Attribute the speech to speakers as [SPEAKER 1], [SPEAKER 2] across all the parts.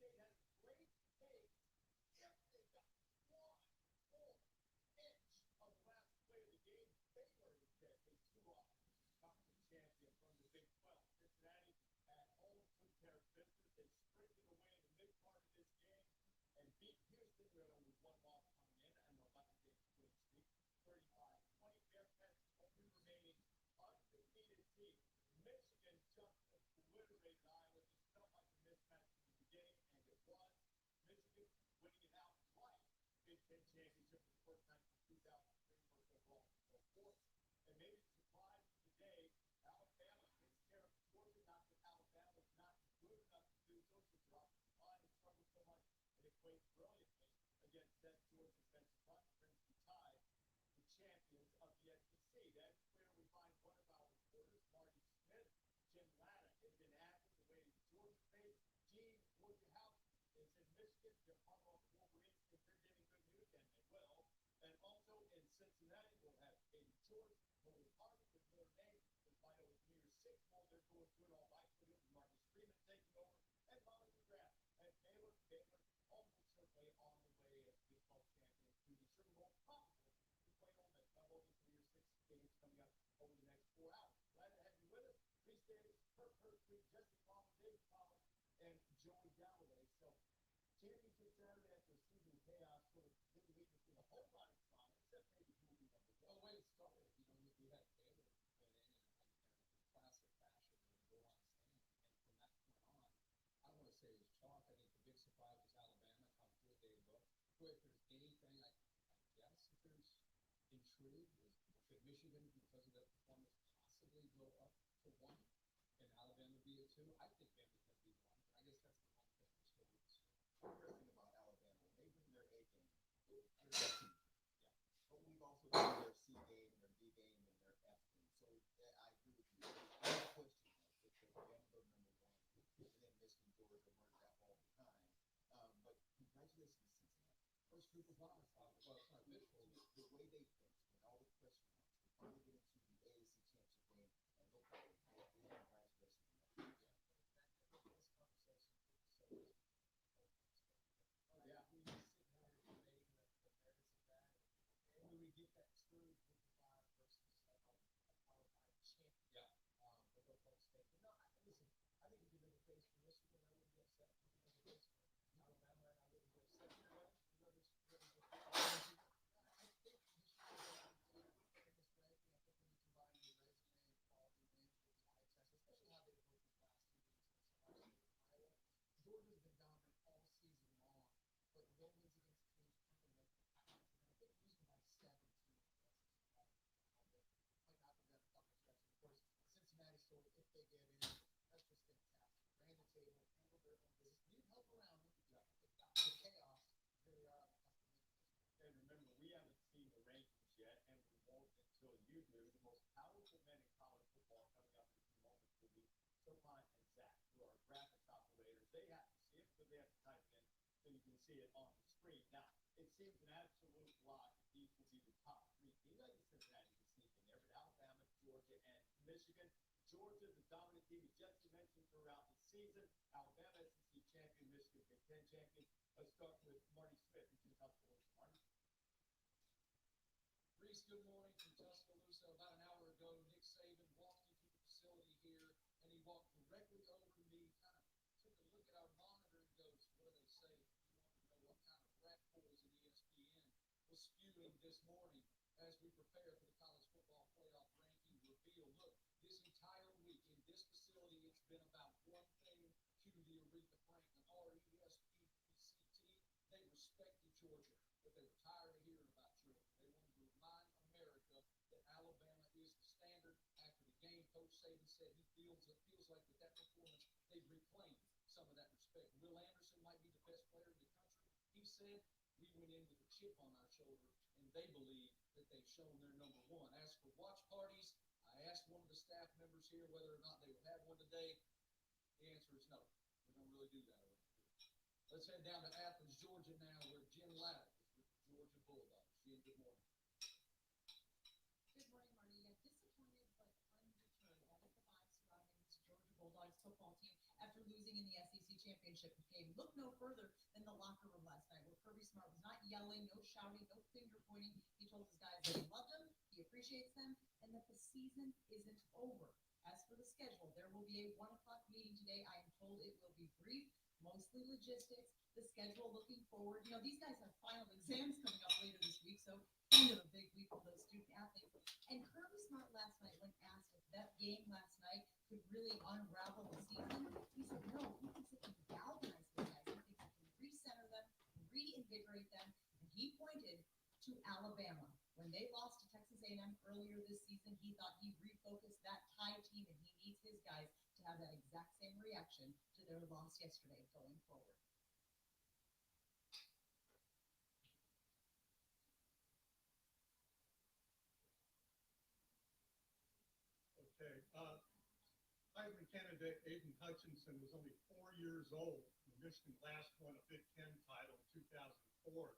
[SPEAKER 1] Cincinnati will have Katie George, Willie Harvey with Notre Dame. The final is New Year's Six Bowl. They're going through it all right. Marcus Freeman taking over. And Molly McGrath at Baylor. Baylor almost certainly on the way as Big 12 champions to the Super Bowl. Probably to play Ole Miss. Now, those are New Year's Six games coming up over the next 4 hours. Glad to have you with us. Reese Davis, Kirk Herbstreit, Jesse Palmer, Dave Palmer, and Joey Galloway. So, championship Saturday after season chaos sort of didn't leave us with a whole lot of fun, except maybe movie number one.
[SPEAKER 2] Well, the way it started, we had Baylor went in and classic fashion and go on stand. And from that point on, I don't want to say it was chalk. I think the big surprise was Alabama, how good they looked. Boy, if there's anything, I guess if there's intrigue, should Michigan, because of that performance, possibly go up to 1 and Alabama be a 2? I think Bama's going to be 1. I guess that's the one thing we're still going to see.
[SPEAKER 3] Interesting about Alabama, they bring their A game. Yeah. But we've also seen their C game, their D game, and their F game. So I agree with you. No question that Bama go number 1, and then Michigan, Georgia weren't that far behind. But congratulations to Cincinnati.
[SPEAKER 2] First group of honors, well, it's not official.
[SPEAKER 3] The way they finished, with all the question marks, to finally get into the AAC championship game and look at it, congratulations.
[SPEAKER 2] We get that screwed with the 5 versus a power 5 champion.
[SPEAKER 3] Yeah.
[SPEAKER 2] With Oklahoma State. But no, listen, I think if you make a case for Michigan, I wouldn't be upset. If you make a case for Alabama, I wouldn't be upset. I think Michigan in this ranking. I think when you combine your resume, quality wins with the eye test, especially how they broke these last 2 weeks. Iowa, Georgia's been dominant all season long, but no wins against teams coming in. I think losing by 17 might not be that tough a stretch. Of course, Cincinnati, so if they get in, that's just fantastic. Ran the table, handled their own business, need help around them. The chaos, here they are.
[SPEAKER 1] And remember, we haven't seen the rankings yet, and we won't until you do. The most powerful men in college football coming up in a few moments will be Sopan and Zach, who are graphics operators. They have to see it, but they have to type it in so you can see it on the screen. Now, it seems an absolute lock that these will be the top 3 teams. I think Cincinnati can sneak in there, but Alabama, Georgia, and Michigan. Georgia, the dominant team, as Jesse mentioned throughout the season. Alabama, SEC champion, Michigan, Big Ten champion. Let's start with Marty Smith, who's in Tuscaloosa. Marty?
[SPEAKER 2] Reese, good morning from Tuscaloosa. About an hour ago, Nick Saban walked into the facility here, and he walked directly over to me, kind of took a look at our monitor and goes, what do they say? You want to know what kind of rat poison ESPN was spewing this morning as we prepare for the college football playoff ranking reveal. Look, this entire week in this facility, it's been about one thing to the Aretha Franklin, R-E-S-P-E-C-T. They respected Georgia, but they were tired of hearing about Georgia. They wanted to remind America that Alabama is the standard. After the game, Coach Saban said he feels like with that performance, they've reclaimed some of that respect. Will Anderson might be the best player in the country. He said we went in with a chip on our shoulder, and they believe that they've shown they're number 1. As for watch parties, I asked one of the staff members here whether or not they would have one today. The answer is no. We don't really do that around here. Let's head down to Athens, Georgia now, where Jen Ladd is with the Georgia Bulldogs. Jen, good morning.
[SPEAKER 4] Good morning, Marty. Disappointed but undeterred. All of the vibes surrounding this Georgia Bulldogs football team after losing in the SEC championship game. Look no further than the locker room last night, where Kirby Smart was not yelling, no shouting, no finger pointing. He told his guys that he loved them, he appreciates them, and that the season isn't over. As for the schedule, there will be a 1 o'clock meeting today. I am told it will be brief, mostly logistics. The schedule looking forward. You know, these guys have final exams coming up later this week, so kind of a big week for those student athletes. And Kirby Smart last night, when asked if that game last night could really unravel the season, he said no, he thinks it can galvanize the guys. He thinks it can recenter them, reinvigorate them. And he pointed to Alabama. When they lost to Texas A&M earlier this season, he thought he refocused that Tide team, and he needs his guys to have that exact same reaction to their loss yesterday going forward.
[SPEAKER 1] Okay. Heisman candidate Aiden Hutchinson was only 4 years old when Michigan last won a Big Ten title in 2004.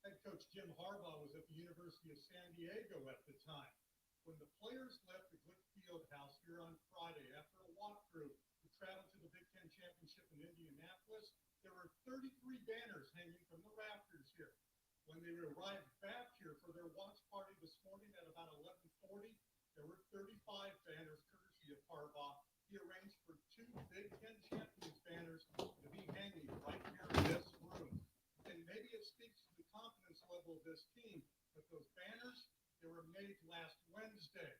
[SPEAKER 1] Head coach Jim Harbaugh was at the University of San Diego at the time. When the players left the Glick Fieldhouse here on Friday after a walkthrough to travel to the Big Ten Championship in Indianapolis, there were 33 banners hanging from the rafters here. When they arrived back here for their watch party this morning at about 11:40, there were 35 banners courtesy of Harbaugh. He arranged for 2 Big Ten champions banners to be hanging right here in this room. And maybe it speaks to the confidence level of this team, but those banners, they were made last Wednesday.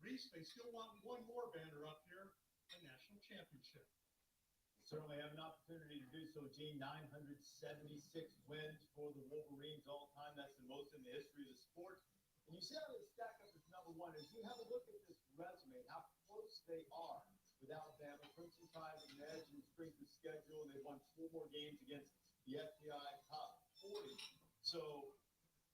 [SPEAKER 1] Reese, they still want one more banner up here, a national championship.
[SPEAKER 3] Certainly have an opportunity to do so, Gene. 976 wins for the Wolverines all time. That's the most in the history of the sport. And you see how they stack up as number one. As you have a look at this resume, how close they are with Alabama. Clemson Tide and Nunez and strength of schedule, and they won 4 more games against the FBI top 40. So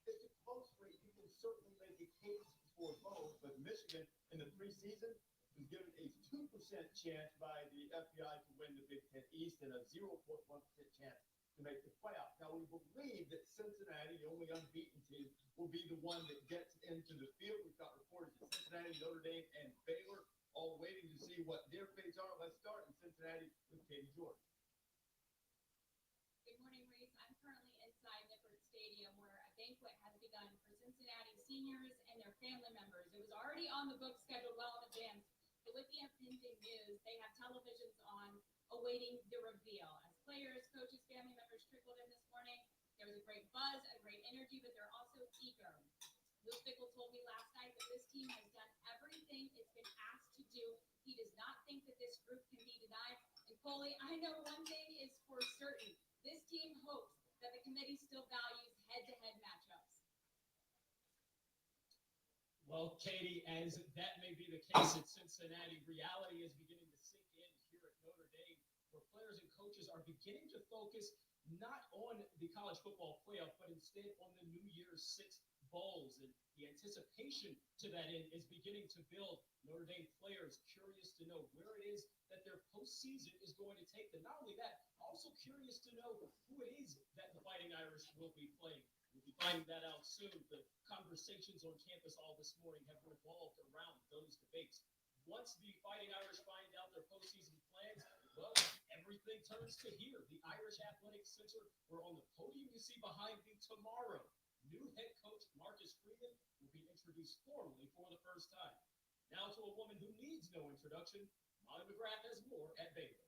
[SPEAKER 3] it's a close rate. You can certainly make a case for both, but Michigan in the preseason was given a 2% chance by the FBI to win the Big Ten East and a 0.1% chance to make the playoff. Now, we believe that Cincinnati, the only unbeaten team, will be the one that gets into the field. We've got reports that Cincinnati, Notre Dame, and Baylor all waiting to see what their fates are. Let's start in Cincinnati with Katie Jordan.
[SPEAKER 5] Good morning, Reese. I'm currently inside Nippert Stadium, where a banquet has begun for Cincinnati seniors and their family members. It was already on the book scheduled well in advance, but with the impending news, they have televisions on awaiting the reveal. As players, coaches, family members trickled in this morning, there was a great buzz, a great energy, but they're also eager. Luke Fickell told me last night that this team has done everything it's been asked to do. He does not think that this group can be denied. And Coley, I know one thing is for certain. This team hopes that the committee still values head-to-head matchups.
[SPEAKER 2] Well, Katie, as that may be the case at Cincinnati, reality is beginning to sink in here at Notre Dame, where players and coaches are beginning to focus not on the college football playoff, but instead on the New Year's Six bowls. And the anticipation to that end is beginning to build. Notre Dame players curious to know where it is that their postseason is going to take them. Not only that, also curious to know who it is that the Fighting Irish will be playing. We'll be finding that out soon. The conversations on campus all this morning have revolved around those debates. Once the Fighting Irish find out their postseason plans, well, everything turns to here. The Irish Athletic Center, where on the podium you see behind me tomorrow, new head coach Marcus Freeman will be introduced formally for the first time. Now to a woman who needs no introduction, Molly McGrath has more at Baylor.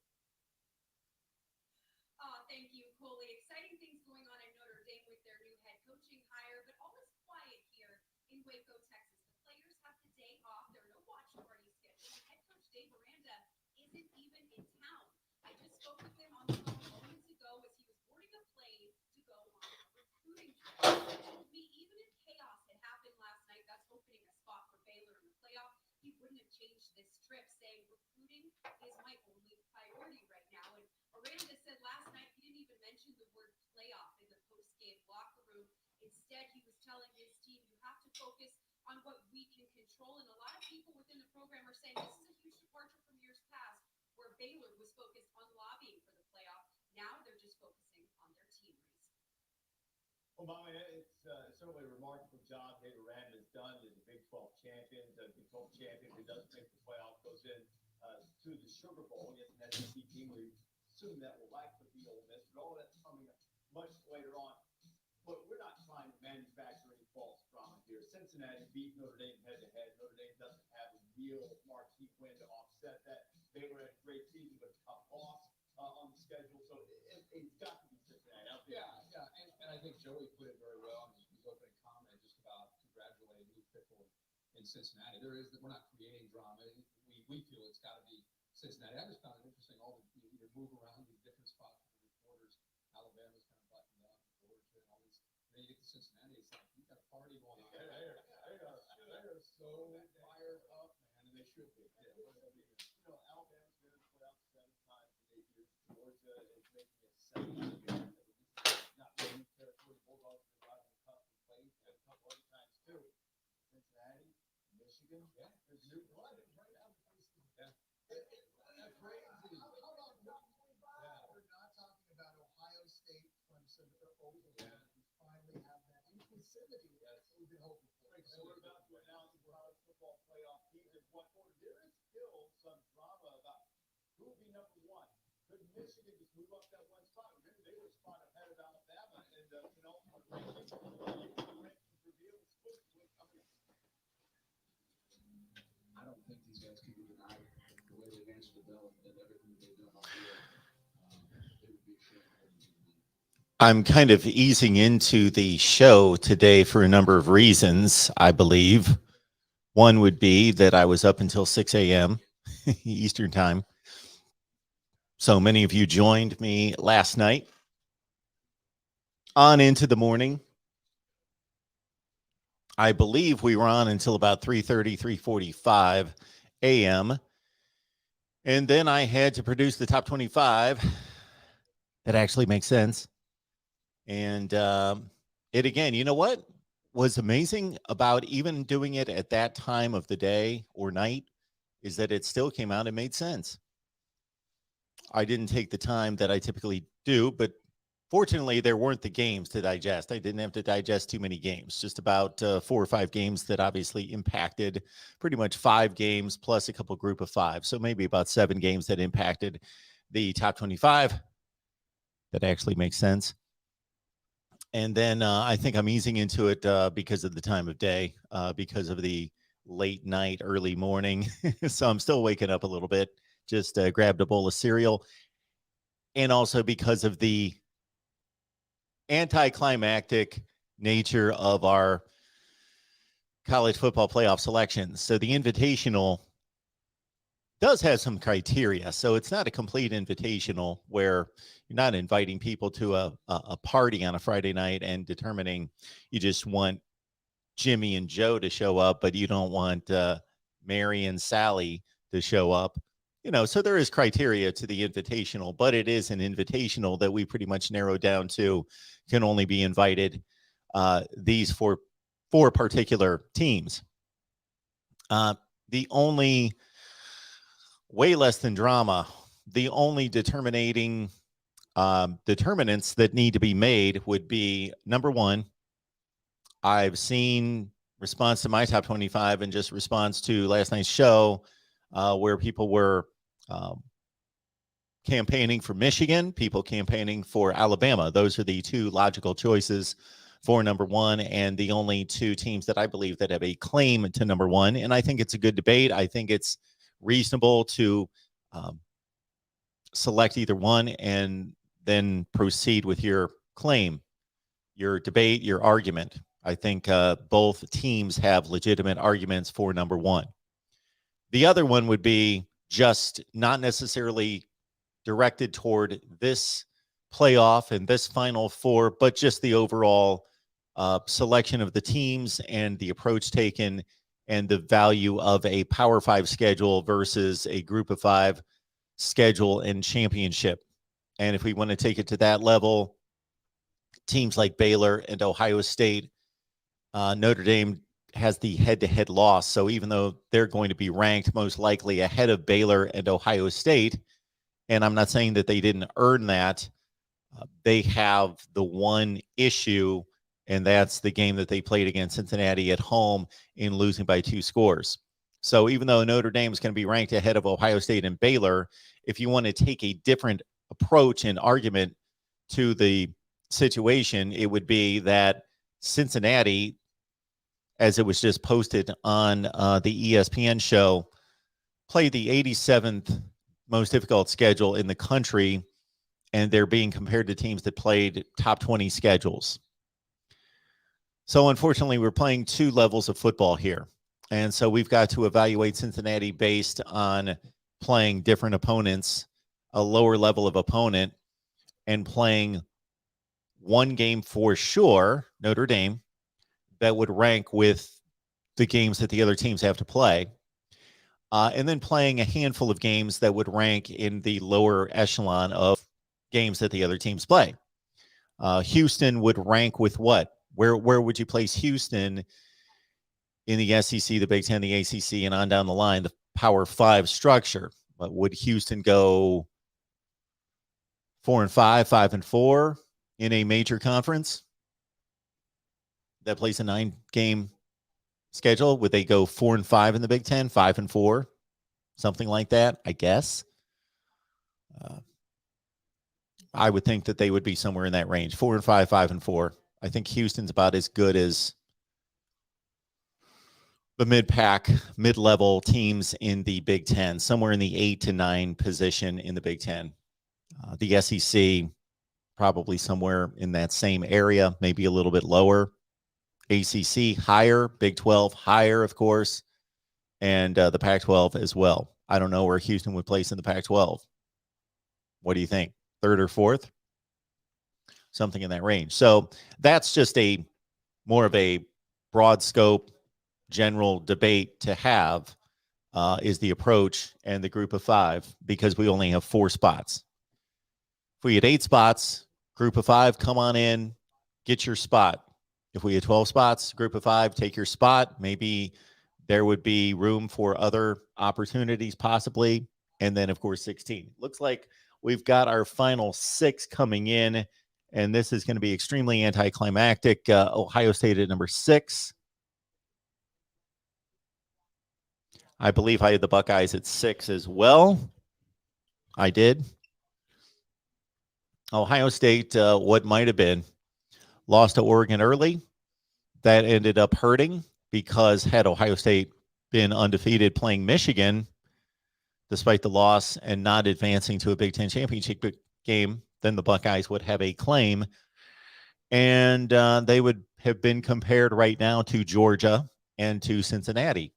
[SPEAKER 5] Thank you, Coley. Exciting things going on in Notre Dame with their new head coaching hire, but all is quiet here in Waco, Texas. The players have the day off. There are no watch parties scheduled. Head coach Dave Aranda isn't even in town. I just spoke with him on the phone moments ago as he was boarding a plane to go on a recruiting trip. He told me even if chaos had happened last night, that's opening a spot for Baylor in the playoff, he wouldn't have changed this trip, saying recruiting is my only priority right now. And Aranda said last night he didn't even mention the word playoff in the post-game locker room. Instead, he was telling his team, you have to focus on what we can control. And a lot of people within the program are saying this is a huge departure from years past, where Baylor was focused on lobbying for the playoff. Now they're just focusing on their team race.
[SPEAKER 3] Well, Molly, it's certainly a remarkable job Dave Aranda has done as the Big 12 champions. The Big 12 champion who doesn't make the playoff goes in
[SPEAKER 1] to the Sugar Bowl against an SEC team. We assume that will likely be Ole Miss, but all that's coming up much later on. But we're not trying to manufacture any false drama here. Cincinnati beat Notre Dame head-to-head. Notre Dame doesn't have a real marquee win to offset that. Baylor had a great season, but a tough loss on the schedule. So it's got to be Cincinnati.
[SPEAKER 2] Yeah. And I think Joey put it very well in his opening comment just about congratulating Luke Fickell in Cincinnati. We're not creating drama. We feel it's got to be Cincinnati. I just found it interesting, all the either move around these different spots with the reporters. Alabama's kind of buttoned up, Georgia, and all these. Then you get to Cincinnati, it's like you've got a party going on. They are so fired up, man, and they should be.
[SPEAKER 1] Yeah, Alabama's been in the playoffs 7 times in 8 years. Georgia is making it 7 years. Not really territory. Bulldogs have been right on the cusp of playing a couple other times too. Cincinnati, Michigan, there's new blood right out of the preseason.
[SPEAKER 2] That's crazy. How about we're not talking about Ohio State, Clemson, or Ogren, who finally have that inclusivity that we've been hoping for.
[SPEAKER 1] So we're about to announce the college football playoff teams in what order. There is still some drama about who will be number 1. Could Michigan just move up that one spot? Remember, they were a spot ahead of Alabama, and rankings reveal the split.
[SPEAKER 2] I don't think these guys can be denied the way they've answered the bell and everything they've done all year. It would be a shame.
[SPEAKER 6] I'm kind of easing into the show today for a number of reasons, I believe. One would be that I was up until 6 a.m. Eastern time. So many of you joined me last night on into the morning. I believe we were on until about 3:30, 3:45 a.m. And then I had to produce the top 25. That actually makes sense. And it again, you know what was amazing about even doing it at that time of the day or night is that it still came out and made sense. I didn't take the time that I typically do, but fortunately there weren't the games to digest. I didn't have to digest too many games, just about 4 or 5 games that obviously impacted pretty much 5 games plus a couple group of 5. So maybe about 7 games that impacted the top 25. That actually makes sense. And then I think I'm easing into it because of the time of day, because of the late night, early morning. So I'm still waking up a little bit, just grabbed a bowl of cereal. And also because of the anticlimactic nature of our college football playoff selections. So the invitational does have some criteria. So it's not a complete invitational where you're not inviting people to a party on a Friday night and determining you just want Jimmy and Joe to show up, but you don't want Mary and Sally to show up. So there is criteria to the invitational, but it is an invitational that we pretty much narrowed down to can only be invited these four particular teams. The only way less than drama, the only determinants that need to be made would be, number 1, I've seen response to my top 25 and just response to last night's show where people were campaigning for Michigan, people campaigning for Alabama. Those are the 2 logical choices for number 1 and the only 2 teams that I believe that have a claim to number 1. And I think it's a good debate. I think it's reasonable to select either one and then proceed with your claim, your debate, your argument. I think both teams have legitimate arguments for number 1. The other one would be just not necessarily directed toward this playoff and this Final Four, but just the overall selection of the teams and the approach taken and the value of a Power 5 schedule versus a Group of 5 schedule and championship. And if we want to take it to that level, teams like Baylor and Ohio State, Notre Dame has the head-to-head loss. So even though they're going to be ranked most likely ahead of Baylor and Ohio State, and I'm not saying that they didn't earn that, they have the one issue, and that's the game that they played against Cincinnati at home in losing by 2 scores. So even though Notre Dame is going to be ranked ahead of Ohio State and Baylor, if you want to take a different approach and argument to the situation, it would be that Cincinnati, as it was just posted on the ESPN show, played the 87th most difficult schedule in the country, and they're being compared to teams that played top 20 schedules. So unfortunately, we're playing two levels of football here. And so we've got to evaluate Cincinnati based on playing different opponents, a lower level of opponent, and playing one game for sure, Notre Dame, that would rank with the games that the other teams have to play. And then playing a handful of games that would rank in the lower echelon of games that the other teams play. Houston would rank with what? Where would you place Houston in the SEC, the Big Ten, the ACC, and on down the line, the Power 5 structure? But would Houston go 4-5, 5-4 in a major conference that plays a 9-game schedule? Would they go 4-5 in the Big Ten, 5-4, something like that? I guess. I would think that they would be somewhere in that range, 4-5, 5-4. I think Houston's about as good as the mid-pack, mid-level teams in the Big Ten, somewhere in the 8 to 9 position in the Big Ten. The SEC, probably somewhere in that same area, maybe a little bit lower. ACC, higher. Big 12, higher, of course. And the Pac-12 as well. I don't know where Houston would place in the Pac-12. What do you think? Third or fourth? Something in that range. So that's just a more of a broad scope, general debate to have is the approach and the group of 5, because we only have 4 spots. If we had 8 spots, group of 5, come on in, get your spot. If we had 12 spots, group of 5, take your spot. Maybe there would be room for other opportunities possibly. And then, of course, 16. Looks like we've got our final 6 coming in, and this is going to be extremely anticlimactic. Ohio State at number 6. I believe I had the Buckeyes at 6 as well. I did. Ohio State, what might have been, lost to Oregon early. That ended up hurting, because had Ohio State been undefeated playing Michigan, despite the loss and not advancing to a Big Ten championship game, then the Buckeyes would have a claim. And they would have been compared right now to Georgia and to Cincinnati.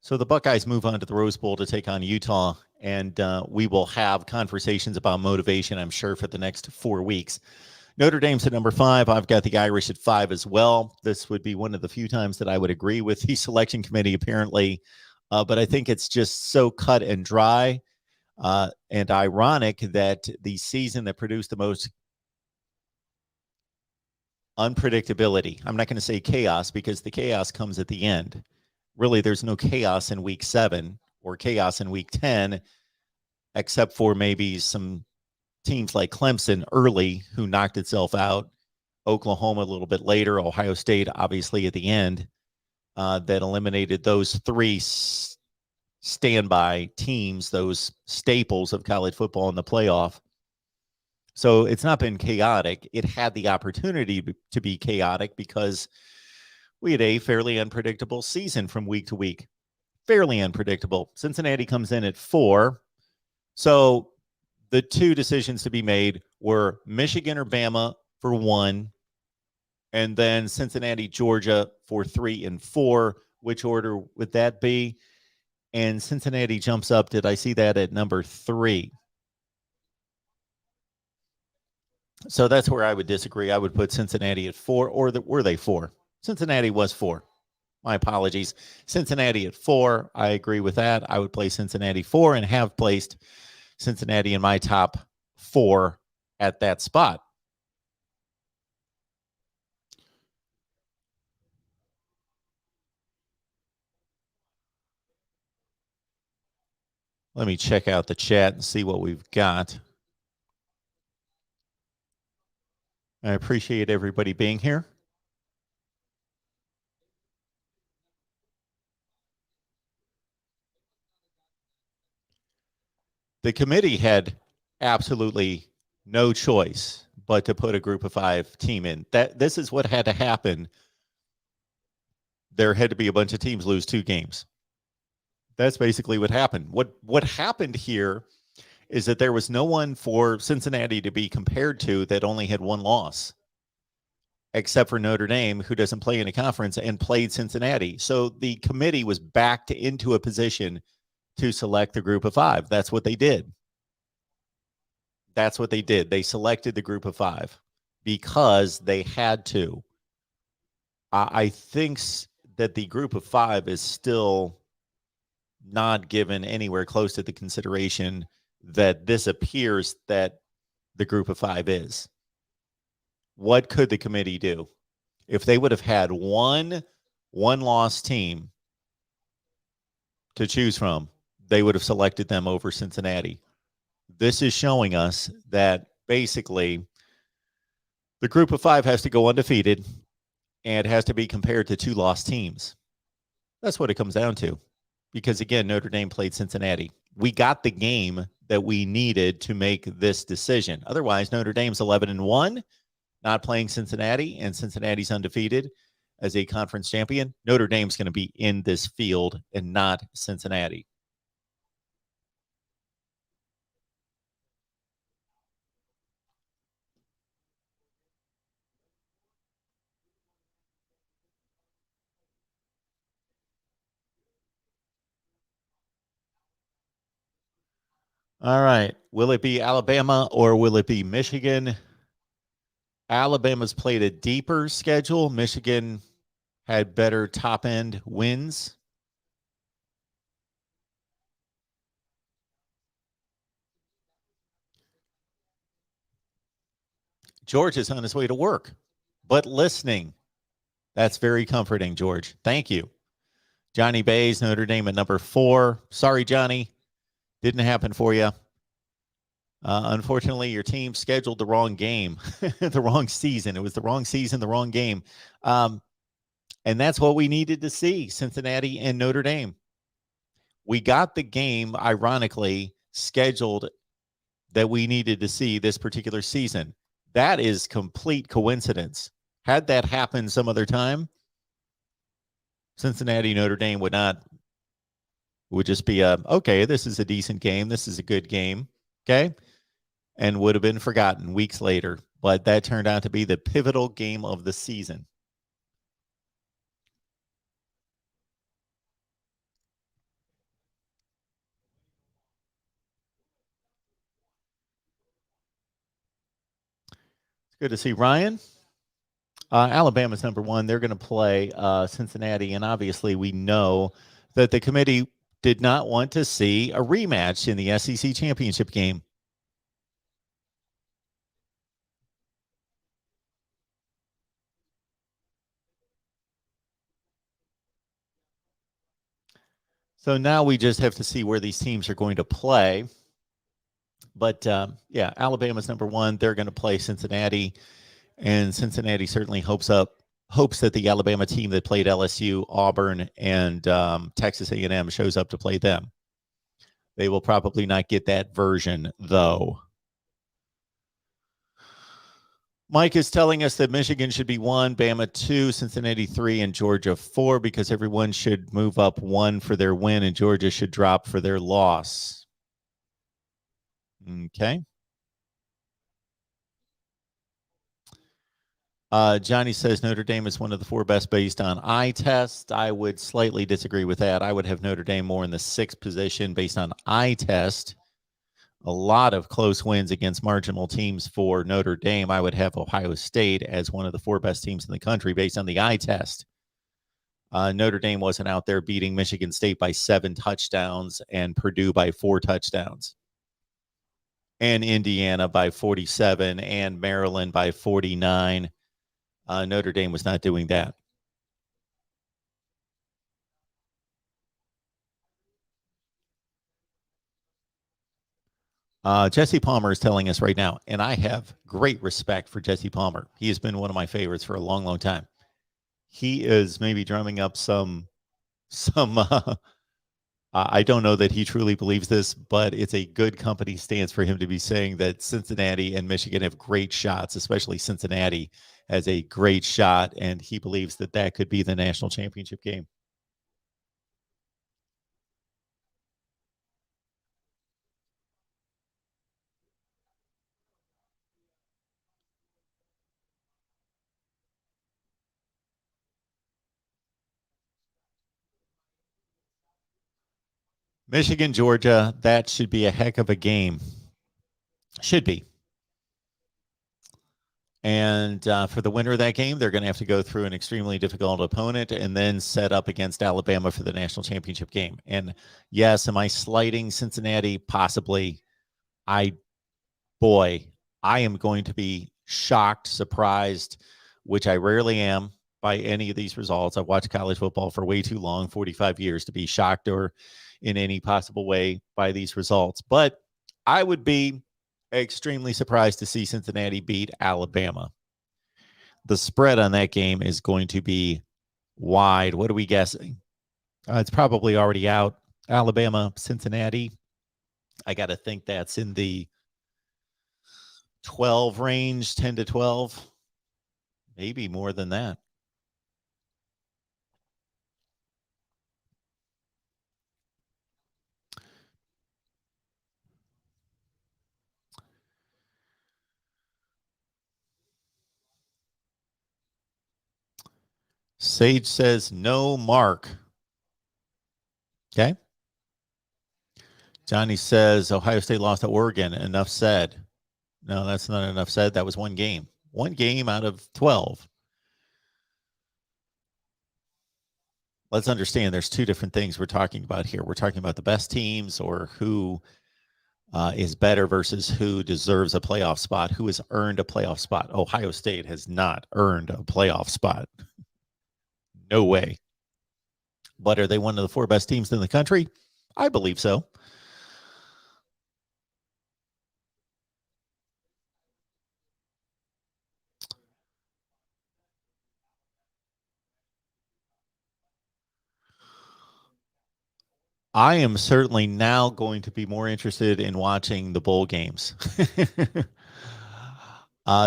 [SPEAKER 6] So the Buckeyes move on to the Rose Bowl to take on Utah, and we will have conversations about motivation, I'm sure, for the next 4 weeks. Notre Dame's at number 5. I've got the Irish at 5 as well. This would be one of the few times that I would agree with the selection committee, apparently. But I think it's just so cut and dry and ironic that the season that produced the most unpredictability, I'm not going to say chaos, because the chaos comes at the end. Really, there's no chaos in week 7 or chaos in week 10, except for maybe some teams like Clemson early who knocked itself out, Oklahoma a little bit later, Ohio State obviously at the end, that eliminated those 3 standby teams, those staples of college football in the playoff. So it's not been chaotic. It had the opportunity to be chaotic because we had a fairly unpredictable season from week to week. Fairly unpredictable. Cincinnati comes in at 4. So the 2 decisions to be made were Michigan or Bama for 1, and then Cincinnati, Georgia for 3 and 4. Which order would that be? And Cincinnati jumps up. Did I see that at number 3? So that's where I would disagree. I would put Cincinnati at 4, or were they 4? Cincinnati was 4. My apologies. Cincinnati at 4. I agree with that. I would play Cincinnati 4 and have placed Cincinnati in my top 4 at that spot. Let me check out the chat and see what we've got. I appreciate everybody being here. The committee had absolutely no choice but to put a group of 5 team in. This is what had to happen. There had to be a bunch of teams lose 2 games. That's basically what happened. What happened here is that there was no one for Cincinnati to be compared to that only had 1 loss, except for Notre Dame, who doesn't play in a conference and played Cincinnati. So the committee was backed into a position to select the group of 5. That's what they did. That's what they did. They selected the group of 5 because they had to. I think that the group of 5 is still not given anywhere close to the consideration that this appears that the group of 5 is. What could the committee do? If they would have had one loss team to choose from, they would have selected them over Cincinnati. This is showing us that basically the group of 5 has to go undefeated and has to be compared to 2 lost teams. That's what it comes down to. Because again, Notre Dame played Cincinnati. We got the game that we needed to make this decision. Otherwise, Notre Dame's 11-1, not playing Cincinnati, and Cincinnati's undefeated as a conference champion. Notre Dame's going to be in this field and not Cincinnati. All right. Will it be Alabama or will it be Michigan? Alabama's played a deeper schedule. Michigan had better top-end wins. George is on his way to work, but listening. That's very comforting, George. Thank you. Johnny Bays, Notre Dame at number 4. Sorry, Johnny. Didn't happen for you. Unfortunately, your team scheduled the wrong game, the wrong season. It was the wrong season, the wrong game. And that's what we needed to see, Cincinnati and Notre Dame. We got the game, ironically, scheduled that we needed to see this particular season. That is complete coincidence. Had that happened some other time, Cincinnati, Notre Dame would just be okay, this is a decent game. This is a good game. Okay. And would have been forgotten weeks later. But that turned out to be the pivotal game of the season. It's good to see Ryan. Alabama's number 1. They're going to play Cincinnati. And obviously, we know that the committee did not want to see a rematch in the SEC championship game. So now we just have to see where these teams are going to play. But yeah, Alabama's number 1. They're going to play Cincinnati, and Cincinnati certainly hopes that the Alabama team that played LSU, Auburn, and Texas A&M shows up to play them. They will probably not get that version, though. Mike is telling us that Michigan should be 1, Bama 2, Cincinnati 3, and Georgia 4 because everyone should move up 1 for their win and Georgia should drop for their loss. Okay. Johnny says Notre Dame is one of the 4 best based on eye test. I would slightly disagree with that. I would have Notre Dame more in the 6th position based on eye test. A lot of close wins against marginal teams for Notre Dame. I would have Ohio State as one of the 4 best teams in the country based on the eye test. Notre Dame wasn't out there beating Michigan State by 7 touchdowns and Purdue by 4 touchdowns. And Indiana by 47 and Maryland by 49. Notre Dame was not doing that. Jesse Palmer is telling us right now, and I have great respect for Jesse Palmer. He has been one of my favorites for a long, long time. He is maybe drumming up some I don't know that he truly believes this, but it's a good company stance for him to be saying that Cincinnati and Michigan have great shots, especially Cincinnati has a great shot, and he believes that that could be the national championship game. Michigan, Georgia, that should be a heck of a game. Should be. And for the winner of that game, they're going to have to go through an extremely difficult opponent and then set up against Alabama for the national championship game. And yes, am I slighting Cincinnati? Possibly. I am going to be shocked, surprised, which I rarely am by any of these results. I've watched college football for way too long, 45 years, to be shocked or in any possible way by these results. But I would be extremely surprised to see Cincinnati beat Alabama. The spread on that game is going to be wide. What are we guessing? It's probably already out. Alabama, Cincinnati. I got to think that's in the 12 range, 10 to 12, maybe more than that. Sage says no mark. Okay. Johnny says Ohio State lost to Oregon. Enough said. No, that's not enough said. That was one game. One game out of 12. Let's understand there's two different things we're talking about here. We're talking about the best teams, or who is better versus who deserves a playoff spot, who has earned a playoff spot. Ohio State has not earned a playoff spot. No way. But are they one of the four best teams in the country? I believe so. I am certainly now going to be more interested in watching the bowl games.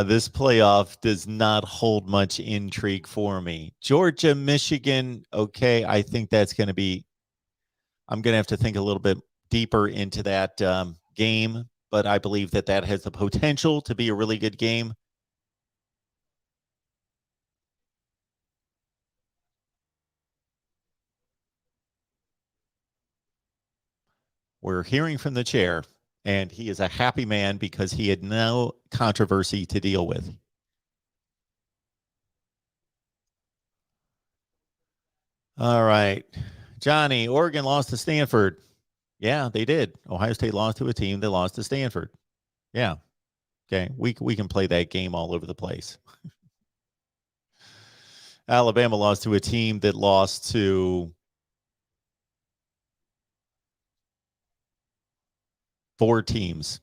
[SPEAKER 6] This playoff does not hold much intrigue for me. Georgia, Michigan, okay, I think that's going to be, I'm going to have to think a little bit deeper into that game, but I believe that that has the potential to be a really good game. We're hearing from the chair, and he is a happy man because he had no controversy to deal with. All right. Johnny, Oregon lost to Stanford. Yeah, they did. Ohio State lost to a team that lost to Stanford. Yeah. Okay. We can play that game all over the place. Alabama lost to a team that lost to four teams.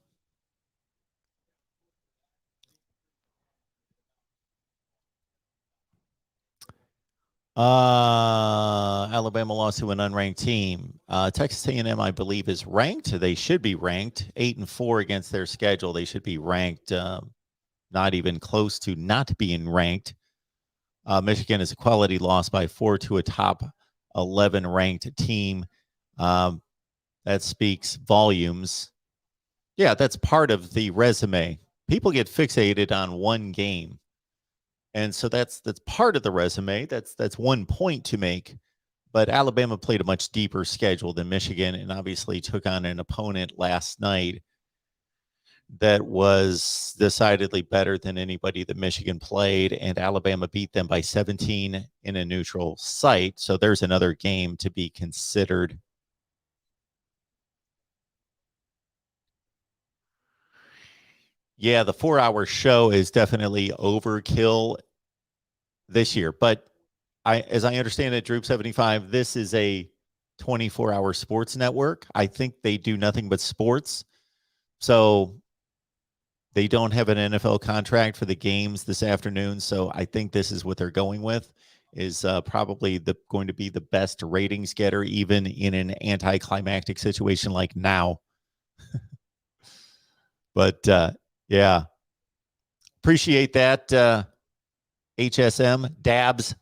[SPEAKER 6] Alabama lost to an unranked team. Texas A&M, I believe, is ranked. They should be ranked 8-4 against their schedule. They should be ranked, not even close to not being ranked. Michigan is a quality loss by 4 to a top 11 ranked team. That speaks volumes. Yeah, that's part of the resume. People get fixated on one game. And so that's part of the resume. That's one point to make. But Alabama played a much deeper schedule than Michigan, and obviously took on an opponent last night that was decidedly better than anybody that Michigan played, and Alabama beat them by 17 in a neutral site. So there's another game to be considered. Yeah, the 4-hour show is definitely overkill this year, but as I understand it, Droop 75, this is a 24-hour sports network. I think they do nothing but sports. So they don't have an NFL contract for the games this afternoon. So I think this is what they're going with, is probably going to be the best ratings getter, even in an anticlimactic situation like now. But yeah, appreciate that. HSM Dabs,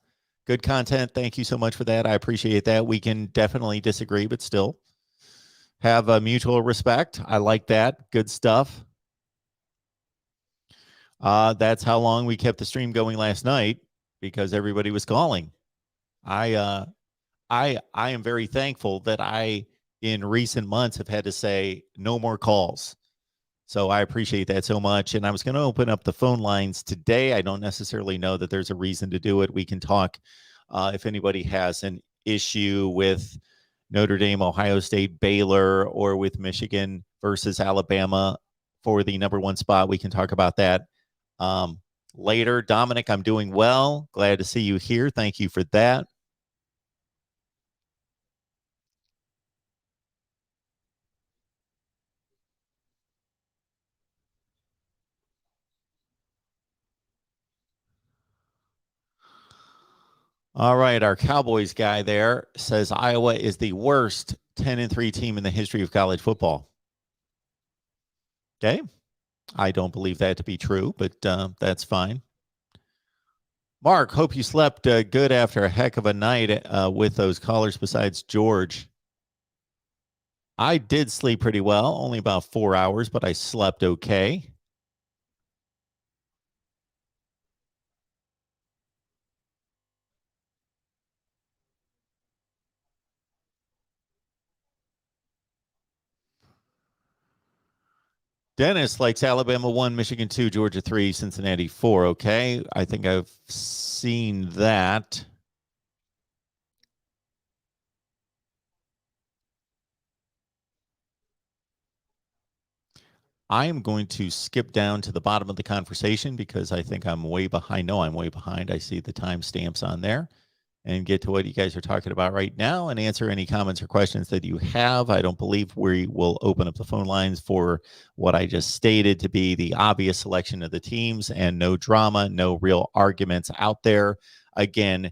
[SPEAKER 6] good content. Thank you so much for that. I appreciate that. We can definitely disagree, but still have a mutual respect. I like that. Good stuff. That's how long we kept the stream going last night, because everybody was calling. I am very thankful that I, in recent months, have had to say no more calls. So I appreciate that so much. And I was going to open up the phone lines today. I don't necessarily know that there's a reason to do it. We can talk if anybody has an issue with Notre Dame, Ohio State, Baylor, or with Michigan versus Alabama for the #1 spot. We can talk about that later. Dominic, I'm doing well. Glad to see you here. Thank you for that. All right, our Cowboys guy there says Iowa is the worst 10-3 team in the history of college football. Okay, I don't believe that to be true, but that's fine. Mark, hope you slept good after a heck of a night with those callers besides George. I did sleep pretty well, only about 4 hours, but I slept okay. Dennis likes Alabama 1, Michigan 2, Georgia 3, Cincinnati 4. Okay, I think I've seen that. I am going to skip down to the bottom of the conversation because I think I'm way behind. No, I'm way behind. I see the timestamps on there, and get to what you guys are talking about right now and answer any comments or questions that you have. I don't believe we will open up the phone lines for what I just stated to be the obvious selection of the teams, and no drama, no real arguments out there. Again,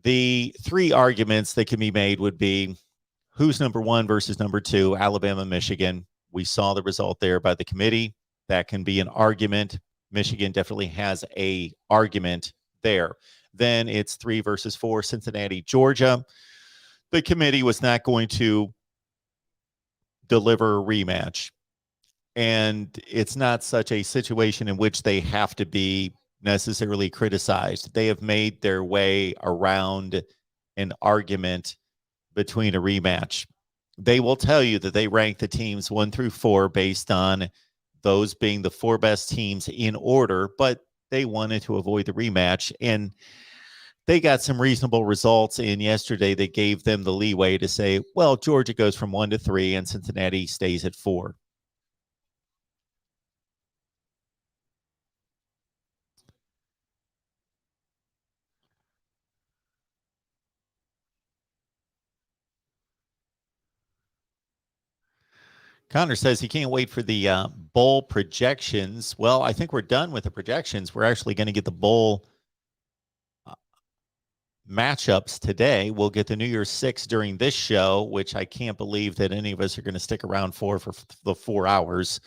[SPEAKER 6] the three arguments that can be made would be who's #1 versus #2, Alabama, Michigan. We saw the result there by the committee. That can be an argument. Michigan definitely has a argument there. Then it's 3 versus 4, Cincinnati, Georgia. The committee was not going to deliver a rematch. And it's not such a situation in which they have to be necessarily criticized. They have made their way around an argument between a rematch. They will tell you that they rank the teams 1 through 4 based on those being the 4 best teams in order, but they wanted to avoid the rematch. And they got some reasonable results in yesterday that gave them the leeway to say, well, Georgia goes from 1 to 3 and Cincinnati stays at 4. Connor says he can't wait for the bowl projections. Well, I think we're done with the projections. We're actually going to get the bowl matchups today. We'll get the New Year's 6 during this show, which I can't believe that any of us are going to stick around for the 4 hours.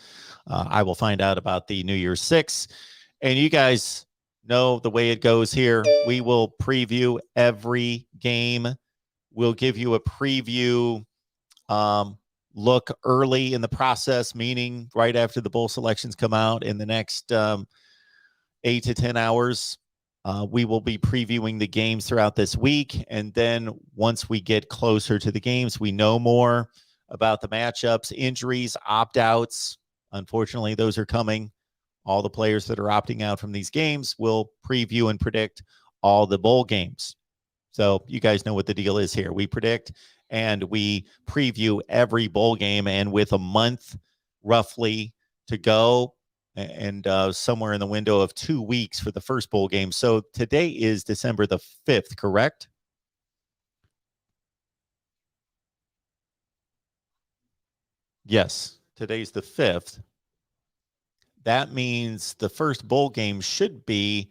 [SPEAKER 6] I will find out about the New Year's 6. And you guys know the way it goes here. We will preview every game. We'll give you a preview look early in the process, meaning right after the bowl selections come out in the next 8 to 10 hours. We will be previewing the games throughout this week. And then once we get closer to the games, we know more about the matchups, injuries, opt-outs. Unfortunately, those are coming. All the players that are opting out from these games will preview and predict all the bowl games. So you guys know what the deal is here. We predict and we preview every bowl game, and with a month roughly to go and somewhere in the window of 2 weeks for the first bowl game. So today is December the 5th, correct? Yes, Today's the 5th. That means the first bowl game should be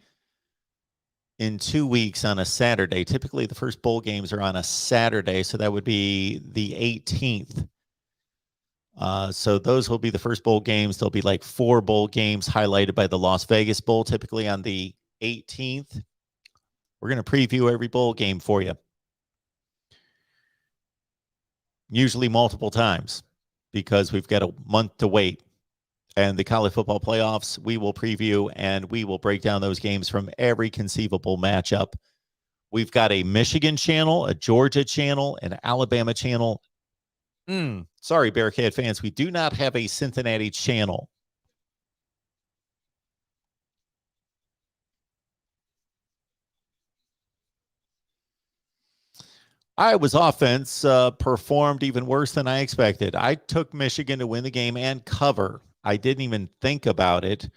[SPEAKER 6] in 2 weeks on a Saturday. Typically, the first bowl games are on a Saturday, so that would be the 18th. So those will be the first bowl games. There'll be like 4 bowl games highlighted by the Las Vegas Bowl, typically on the 18th. We're going to preview every bowl game for you, usually multiple times, because we've got a month to wait. And the college football playoffs, we will preview and we will break down those games from every conceivable matchup. We've got a Michigan channel, a Georgia channel, an Alabama channel. Sorry, Bearcat fans, we do not have a Cincinnati channel. Iowa's offense performed even worse than I expected. I took Michigan to win the game and cover. I didn't even think about it.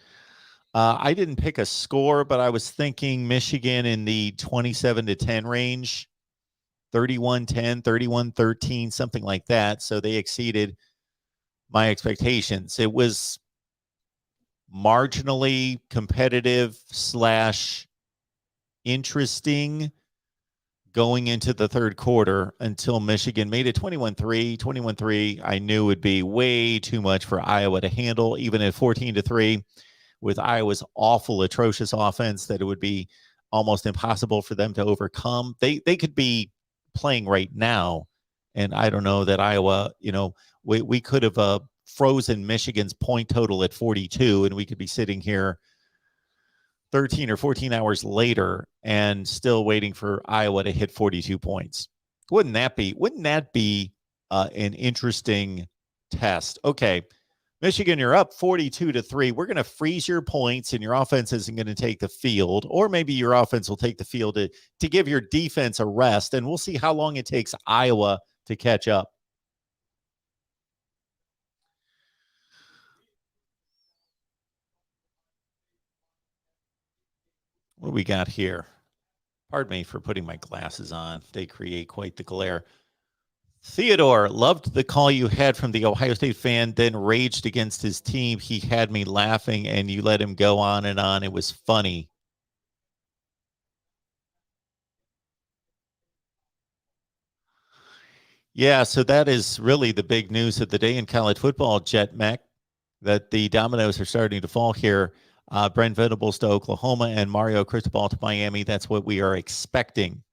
[SPEAKER 6] I didn't pick a score, but I was thinking Michigan in the 27-10 range, 31-10, 31-13, something like that. So they exceeded my expectations. It was marginally competitive / interesting going into the third quarter until Michigan made it 21-3. 21-3, I knew would be way too much for Iowa to handle, even at 14-3 with Iowa's awful, atrocious offense, that it would be almost impossible for them to overcome. They could be playing right now, and I don't know that Iowa, we could have frozen Michigan's point total at 42, and we could be sitting here 13 or 14 hours later and still waiting for Iowa to hit 42 points. Wouldn't that be an interesting test? Okay, Michigan, you're up 42-3. We're going to freeze your points, and your offense isn't going to take the field, or maybe your offense will take the field to give your defense a rest, and we'll see how long it takes Iowa to catch up. What do we got here? Pardon me for putting my glasses on. They create quite the glare. Theodore, loved the call you had from the Ohio State fan, then raged against his team. He had me laughing, and you let him go on and on. It was funny. Yeah, so that is really the big news of the day in college football, Jet Mac, that the dominoes are starting to fall here. Brent Venables to Oklahoma and Mario Cristobal to Miami. That's what we are expecting.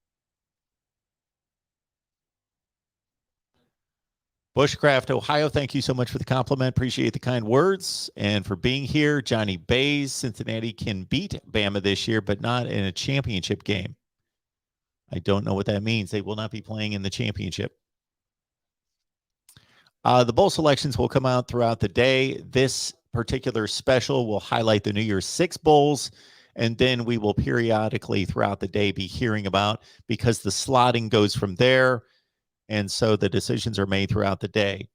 [SPEAKER 6] Bushcraft, Ohio, thank you so much for the compliment. Appreciate the kind words and for being here. Johnny Bays, Cincinnati can beat Bama this year, but not in a championship game. I don't know what that means. They will not be playing in the championship. The bowl selections will come out throughout the day. This particular special will highlight the New Year's Six bowls, and then we will periodically throughout the day be hearing about, because the slotting goes from there, and so the decisions are made throughout the day.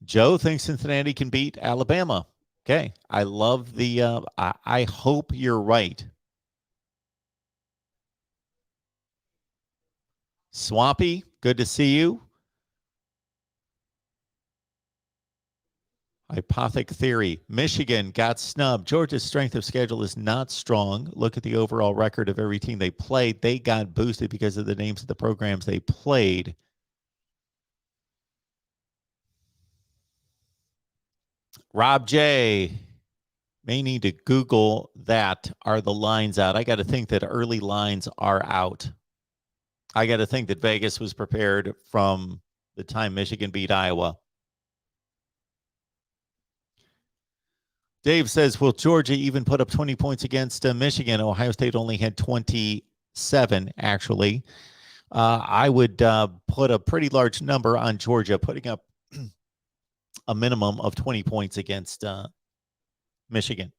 [SPEAKER 6] Joe thinks Cincinnati can beat Alabama. Okay, I love the I hope you're right. Swampy, good to see you. Hypothic theory. Michigan got snubbed. Georgia's strength of schedule is not strong. Look at the overall record of every team they played. They got boosted because of the names of the programs they played. Rob J. may need to Google that. Are the lines out? I got to think that early lines are out. I got to think that Vegas was prepared from the time Michigan beat Iowa. Dave says, will Georgia even put up 20 points against Michigan? Ohio State only had 27, actually. I would put a pretty large number on Georgia, putting up a minimum of 20 points against Michigan.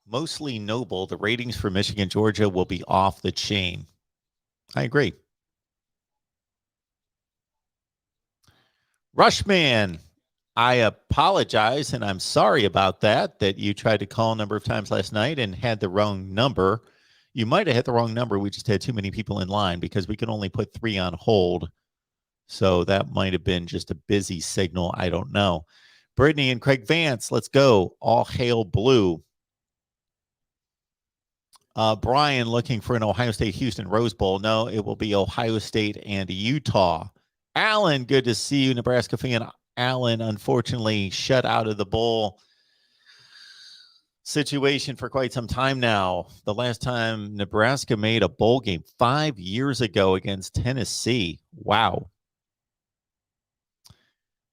[SPEAKER 6] Mostly noble. The ratings for Michigan, Georgia will be off the chain. I agree. Rushman, I apologize, and I'm sorry about that you tried to call a number of times last night and had the wrong number. You might have hit the wrong number. We just had too many people in line because we can only put 3 on hold. So that might have been just a busy signal. I don't know. Brittany and Craig Vance, let's go. All hail blue. Brian looking for an Ohio State Houston Rose Bowl. No, it will be Ohio State and Utah. Alan, good to see you, Nebraska fan. Alan, unfortunately, shut out of the bowl situation for quite some time now. The last time Nebraska made a bowl game 5 years ago against Tennessee. Wow.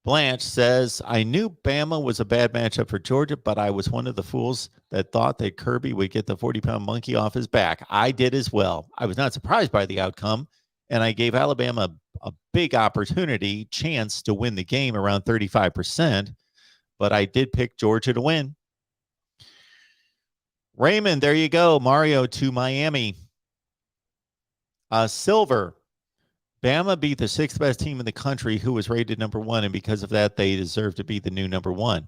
[SPEAKER 6] Blanche says, I knew Bama was a bad matchup for Georgia, but I was one of the fools that thought that Kirby would get the 40-pound monkey off his back. I did as well. I was not surprised by the outcome, and I gave Alabama a big opportunity, chance to win the game around 35%, but I did pick Georgia to win. Raymond, there you go. Mario to Miami. Silver. Bama beat the 6th best team in the country who was rated number 1, and because of that, they deserve to be the new number 1.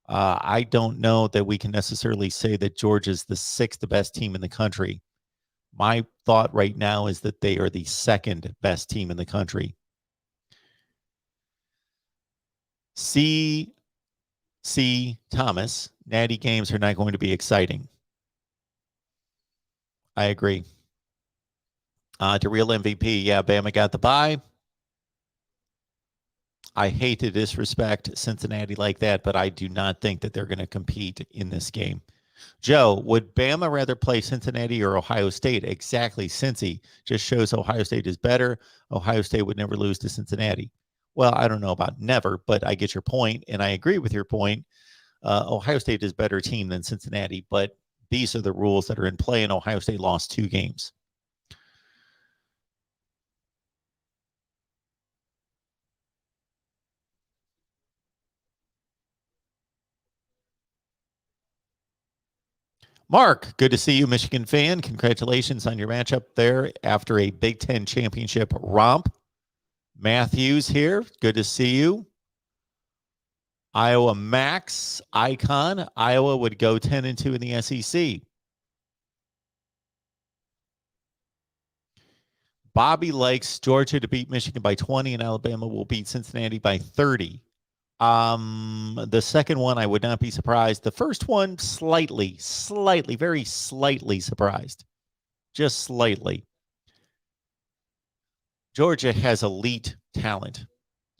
[SPEAKER 6] I don't know that we can necessarily say that Georgia's the 6th best team in the country. My thought right now is that they are the 2nd best team in the country. C. Thomas, natty games are not going to be exciting. I agree. To real MVP, yeah, Bama got the bye. I hate to disrespect Cincinnati like that, but I do not think that they're going to compete in this game. Joe, would Bama rather play Cincinnati or Ohio State? Exactly. Cincy just shows Ohio State is better. Ohio State would never lose to Cincinnati. Well, I don't know about never, but I get your point, and I agree with your point. Ohio State is a better team than Cincinnati, but these are the rules that are in play, and Ohio State lost 2 games. Mark, good to see you, Michigan fan. Congratulations on your matchup there after a Big Ten championship romp. Matthews here, good to see you. Iowa Max Icon. Iowa would go 10-2 in the SEC. Bobby likes Georgia to beat Michigan by 20, and Alabama will beat Cincinnati by 30. The second one, I would not be surprised. The first one, slightly, very slightly surprised. Just slightly. Georgia has elite talent.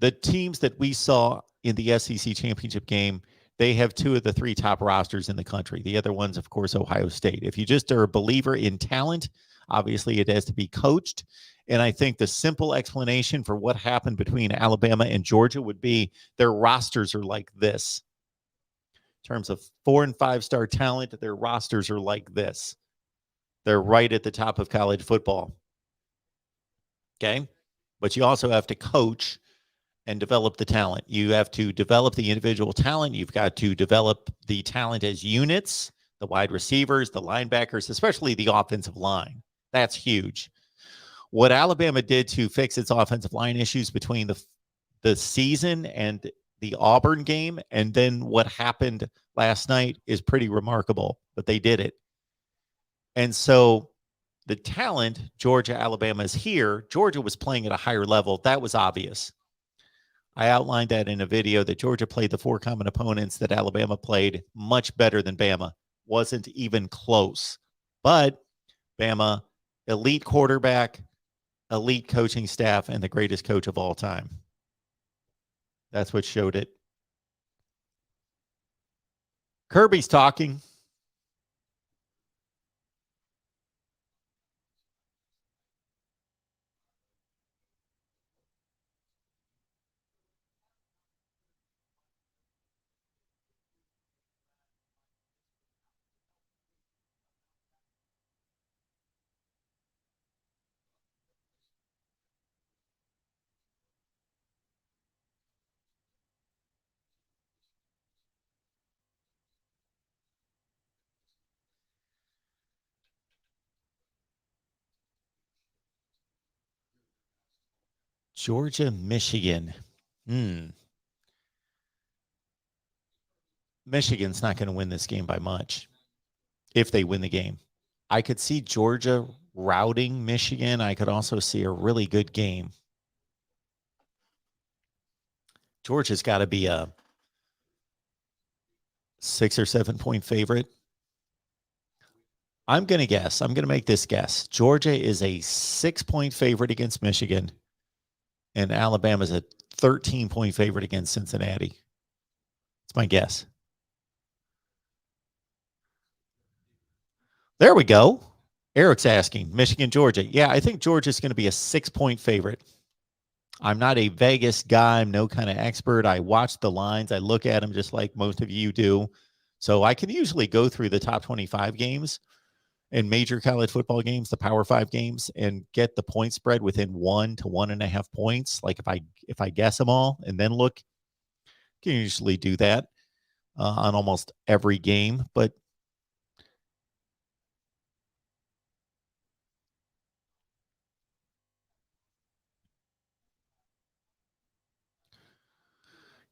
[SPEAKER 6] The teams that we saw in the SEC championship game, they have 2 of the 3 top rosters in the country. The other one's, of course, Ohio State. If you just are a believer in talent, obviously it has to be coached. And I think the simple explanation for what happened between Alabama and Georgia would be their rosters are like this. In terms of 4- and 5-star talent, their rosters are like this. They're right at the top of college football. Okay? But you also have to coach and develop the talent. You have to develop the individual talent. You've got to develop the talent as units, the wide receivers, the linebackers, especially the offensive line. That's huge. What Alabama did to fix its offensive line issues between the season and the Auburn game, and then what happened last night is pretty remarkable, but they did it. And so the talent, Georgia, Alabama is here. Georgia was playing at a higher level. That was obvious. I outlined that in a video that Georgia played the 4 common opponents that Alabama played much better than Bama. Wasn't even close. But Bama, elite quarterback, elite coaching staff, and the greatest coach of all time. That's what showed it. Kirby's talking. Georgia, Michigan. Michigan's not going to win this game by much if they win the game. I could see Georgia routing Michigan. I could also see a really good game. Georgia's got to be a 6 or 7 point favorite. I'm going to make this guess. Georgia is a 6 point favorite against Michigan, and Alabama's a 13 point favorite against Cincinnati. It's my guess. There we go. Eric's asking, Michigan, Georgia. Yeah, I think Georgia's going to be a 6 point favorite. I'm not a Vegas guy. I'm no kind of expert. I watch the lines. I look at them just like most of you do. So I can usually go through the top 25 games and major college football games, the Power 5 games, and get the point spread within 1 to 1.5 points. Like if I guess them all and then look, can usually do that on almost every game. But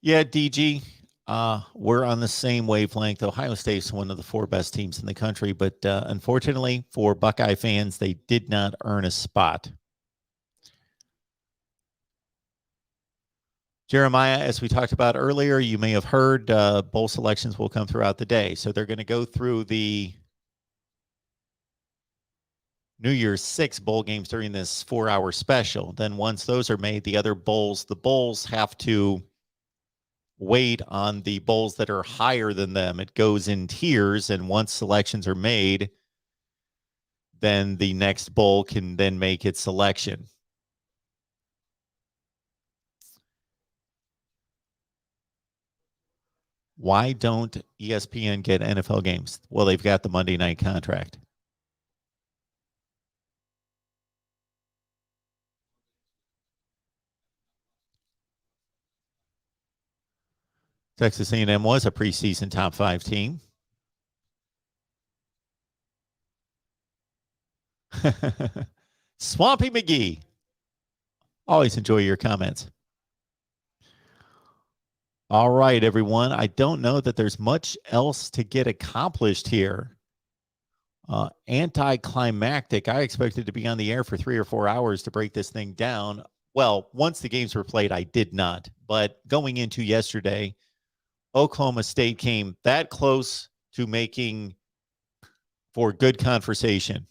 [SPEAKER 6] yeah, DG, we're on the same wavelength. Ohio State's one of the 4 best teams in the country, but unfortunately for Buckeye fans, they did not earn a spot. Jeremiah, as we talked about earlier, you may have heard bowl selections will come throughout the day. So they're going to go through the New Year's 6 bowl games during this 4-hour special. Then once those are made, the bulls have to wait on the bowls that are higher than them. It goes in tiers, and once selections are made, then the next bowl can then make its selection. Why don't ESPN get NFL games? Well, they've got the Monday night contract. Texas A&M was a preseason top 5 team. Swampy McGee. Always enjoy your comments. All right, everyone. I don't know that there's much else to get accomplished here. Anticlimactic. I expected to be on the air for 3 or 4 hours to break this thing down. Well, once the games were played, I did not. But going into yesterday, Oklahoma State came that close to making for good conversation.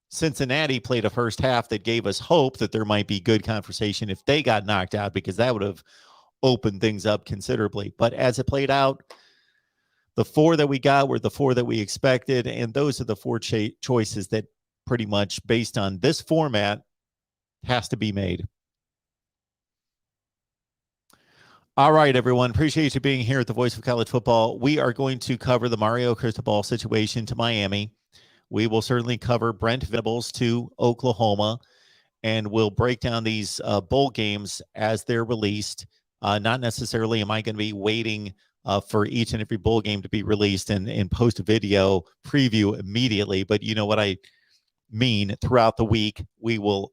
[SPEAKER 6] Cincinnati played a first half that gave us hope that there might be good conversation if they got knocked out, because that would have opened things up considerably. But as it played out, the 4 that we got were the 4 that we expected, and those are the 4 choices that pretty much, based on this format, has to be made. All right, everyone. Appreciate you being here at the Voice of College Football. We are going to cover the Mario Cristobal situation to Miami. We will certainly cover Brent Venables to Oklahoma, and we'll break down these bowl games as they're released. Not necessarily am I going to be waiting for each and every bowl game to be released and post a video preview immediately, but you know what I mean. Throughout the week, we will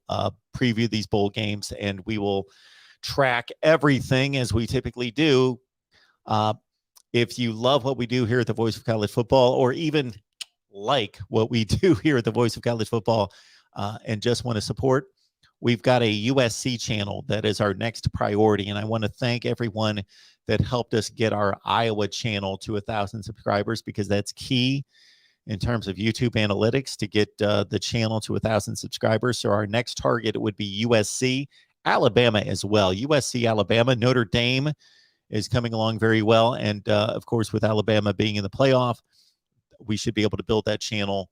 [SPEAKER 6] preview these bowl games, and we will track everything as we typically do. If you love what we do here at the Voice of College Football, or even like what we do here at the Voice of College Football, and just want to support, we've got a USC channel that is our next priority. And I want to thank everyone that helped us get our Iowa channel to 1,000 subscribers, because that's key in terms of YouTube analytics to get the channel to 1,000 subscribers. So our next target would be USC, Alabama as well. USC, Alabama, Notre Dame is coming along very well. And of course, with Alabama being in the playoff, we should be able to build that channel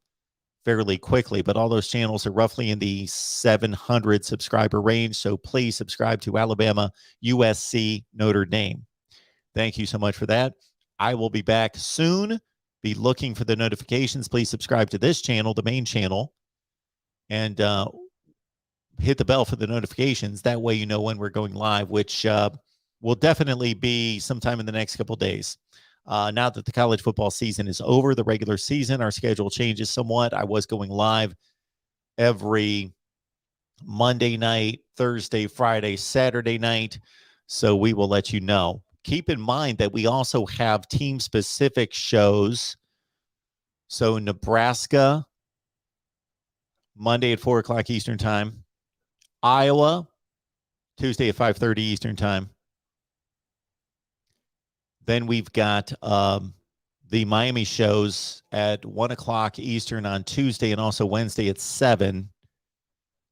[SPEAKER 6] fairly quickly. But all those channels are roughly in the 700 subscriber range. So please subscribe to Alabama, USC, Notre Dame. Thank you so much for that. I will be back soon. Be looking for the notifications. Please subscribe to this channel, the main channel, and hit the bell for the notifications. That way you know when we're going live, which will definitely be sometime in the next couple days. Now that the college football season is over, the regular season, our schedule changes somewhat. I was going live every Monday night, Thursday, Friday, Saturday night. So we will let you know. Keep in mind that we also have team-specific shows. So Nebraska, Monday at 4 o'clock Eastern Time. Iowa, Tuesday at 5:30 Eastern Time. Then we've got the Miami shows at 1 o'clock Eastern on Tuesday and also Wednesday at 7.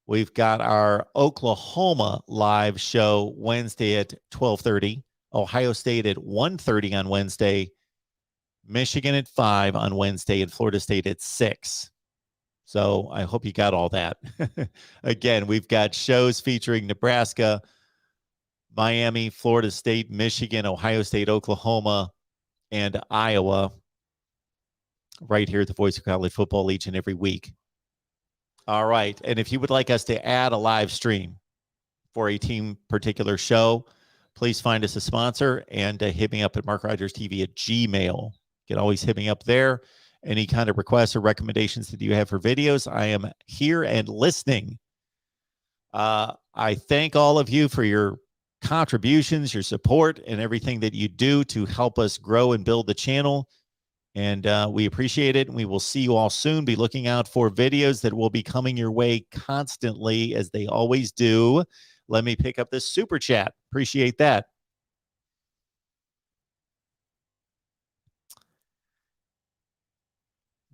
[SPEAKER 6] We've got our Oklahoma live show Wednesday at 12:30. Ohio State at 1:30 on Wednesday. Michigan at 5 on Wednesday, and Florida State at 6. So I hope you got all that. Again, we've got shows featuring Nebraska, Miami, Florida State, Michigan, Ohio State, Oklahoma, and Iowa right here at the Voice of College Football each and every week. All right. And if you would like us to add a live stream for a team particular show, please find us a sponsor and hit me up at markrogerstv at gmail. You can always hit me up there. Any kind of requests or recommendations that you have for videos, I am here and listening. I thank all of you for your contributions, your support, and everything that you do to help us grow and build the channel. And we appreciate it. And we will see you all soon. Be looking out for videos that will be coming your way constantly, as they always do. Let me pick up this super chat. Appreciate that.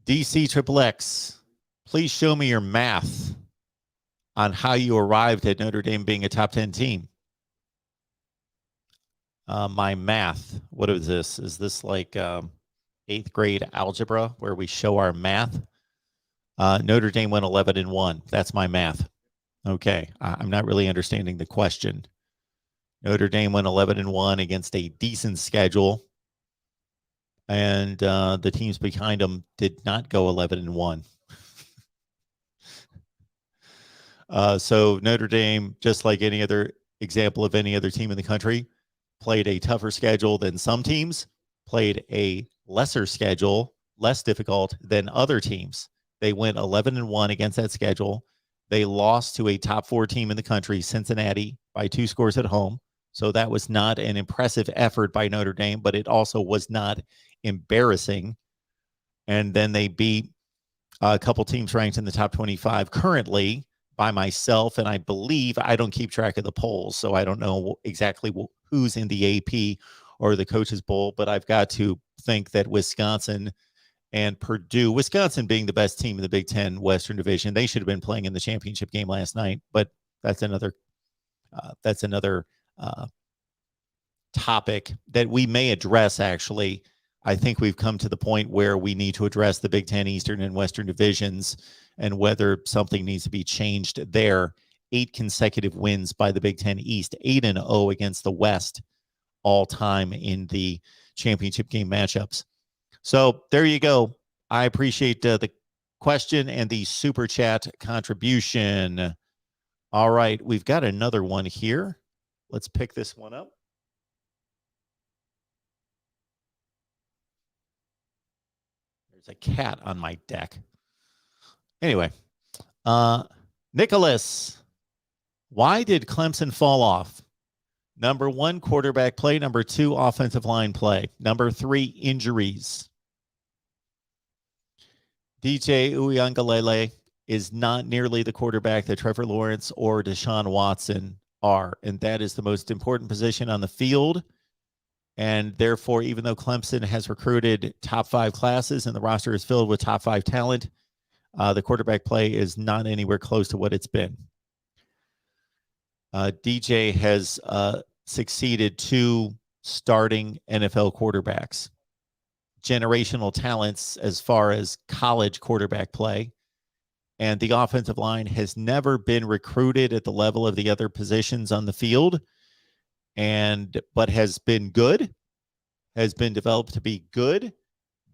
[SPEAKER 6] DC XXX, please show me your math on how you arrived at Notre Dame being a top 10 team. My math, what is this? Is this like 8th grade algebra where we show our math? Notre Dame went 11-1. That's my math. Okay, I'm not really understanding the question. Notre Dame went 11-1 against a decent schedule, and the teams behind them did not go 11-1. So Notre Dame, just like any other example of any other team in the country, played a tougher schedule than some teams, played a lesser schedule, less difficult than other teams. They went 11-1 against that schedule. They lost to a top 4 team in the country, Cincinnati, by 2 scores at home. So that was not an impressive effort by Notre Dame, but it also was not embarrassing. And then they beat a couple teams ranked in the top 25 currently by myself. And I believe I don't keep track of the polls, so I don't know exactly who's in the AP or the Coaches Bowl, but I've got to think that Wisconsin and Purdue, Wisconsin being the best team in the Big Ten Western Division, they should have been playing in the championship game last night, but that's another topic that we may address. Actually, I think we've come to the point where we need to address the Big Ten Eastern and Western divisions and whether something needs to be changed there. 8 consecutive wins by the Big Ten East, 8-0 against the West all time in the championship game matchups. So there you go. I appreciate the question and the super chat contribution. All right, we've got another one here. Let's pick this one up. There's a cat on my deck. Anyway, Nicholas, why did Clemson fall off? Number 1, quarterback play. Number 2, offensive line play. Number 3, injuries. DJ Uiagalelei is not nearly the quarterback that Trevor Lawrence or Deshaun Watson are, and that is the most important position on the field. And therefore, even though Clemson has recruited top 5 classes and the roster is filled with top 5 talent, the quarterback play is not anywhere close to what it's been. DJ has succeeded 2 starting NFL quarterbacks, generational talents as far as college quarterback play. And the offensive line has never been recruited at the level of the other positions on the field, but has been good, has been developed to be good,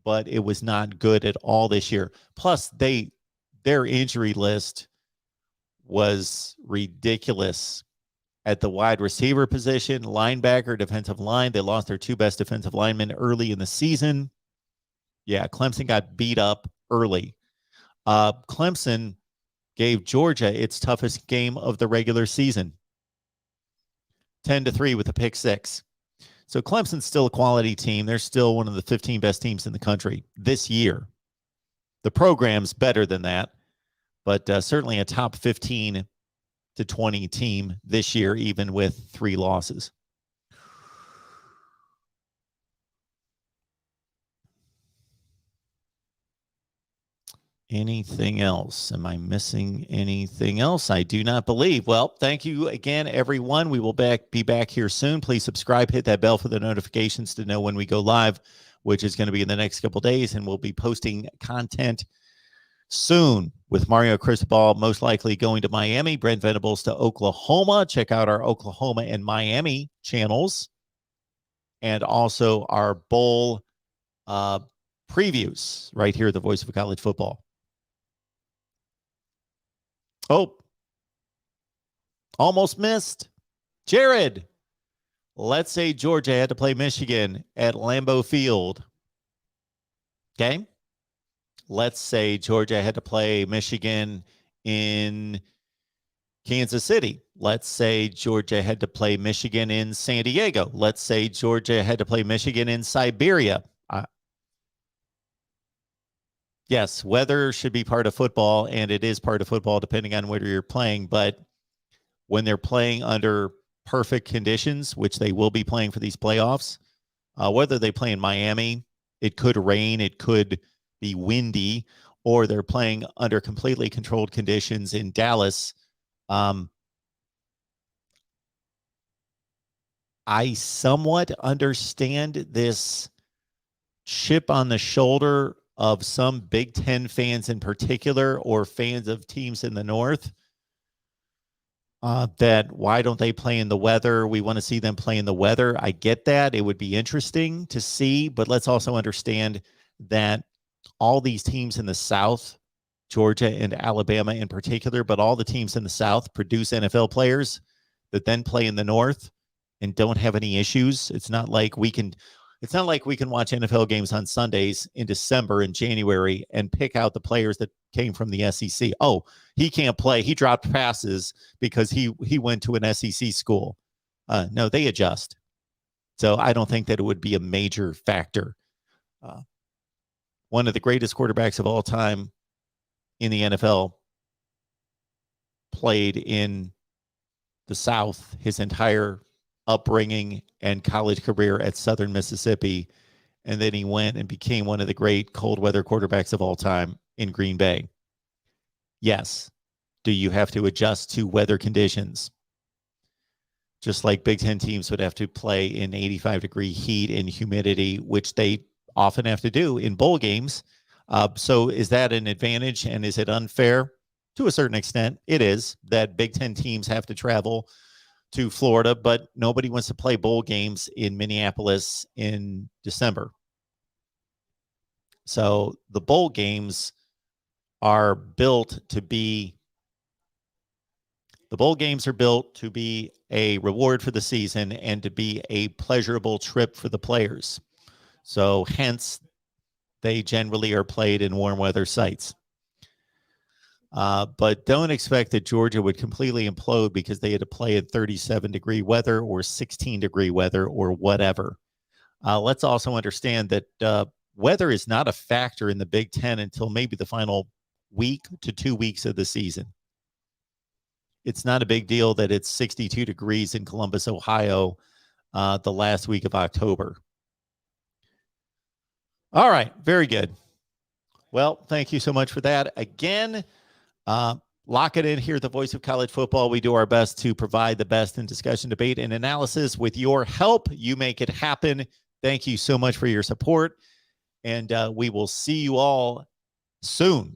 [SPEAKER 6] but it was not good at all this year. Plus, their injury list was ridiculous at the wide receiver position, linebacker, defensive line. They lost their 2 best defensive linemen early in the season. Yeah, Clemson got beat up early. Clemson gave Georgia its toughest game of the regular season. 10-3 with a pick six. So Clemson's still a quality team. They're still one of the 15 best teams in the country this year. The program's better than that, but certainly a top 15 to 20 team this year, even with 3 losses. Anything else? Am I missing anything else? I do not believe. Well, thank you again, everyone. We will be back here soon. Please subscribe, hit that bell for the notifications to know when we go live, which is going to be in the next couple days, and we'll be posting content soon with Mario Cristobal most likely going to Miami, Brent Venables to Oklahoma. Check out our Oklahoma and Miami channels, and also our bowl previews right here at the Voice of College Football. Oh, almost missed. Jared, let's say Georgia had to play Michigan at Lambeau Field. Okay. Let's say Georgia had to play Michigan in Kansas City. Let's say Georgia had to play Michigan in San Diego. Let's say Georgia had to play Michigan in Siberia. Yes, weather should be part of football, and it is part of football depending on where you're playing. But when they're playing under perfect conditions, which they will be playing for these playoffs, whether they play in Miami, it could rain, it could be windy, or they're playing under completely controlled conditions in Dallas. I somewhat understand this chip on the shoulder of some Big Ten fans in particular, or fans of teams in the North, that why don't they play in the weather? We want to see them play in the weather. I get that. It would be interesting to see, but let's also understand that all these teams in the South, Georgia and Alabama in particular, but all the teams in the South produce NFL players that then play in the North and don't have any issues. It's not like we can watch NFL games on Sundays in December and January and pick out the players that came from the SEC. Oh, he can't play. He dropped passes because he went to an SEC school. No, they adjust. So I don't think that it would be a major factor. One of the greatest quarterbacks of all time in the NFL played in the South his entire upbringing and college career at Southern Mississippi, and then he went and became one of the great cold weather quarterbacks of all time in Green Bay. Yes. Do you have to adjust to weather conditions? Just like Big Ten teams would have to play in 85-degree heat and humidity, which they often have to do in bowl games. So is that an advantage, and is it unfair? To a certain extent, it is, that Big Ten teams have to travel to Florida, but nobody wants to play bowl games in Minneapolis in December. So the bowl games are built to be a reward for the season and to be a pleasurable trip for the players. So hence, they generally are played in warm weather sites. But don't expect that Georgia would completely implode because they had to play in 37-degree weather or 16-degree weather or whatever. Let's also understand that weather is not a factor in the Big Ten until maybe the final week to 2 weeks of the season. It's not a big deal that it's 62 degrees in Columbus, Ohio, the last week of October. All right, very good. Well, thank you so much for that. Again, lock it in here at the Voice of College Football. We do our best to provide the best in discussion, debate, and analysis. With your help, you make it happen. Thank you so much for your support, and we will see you all soon.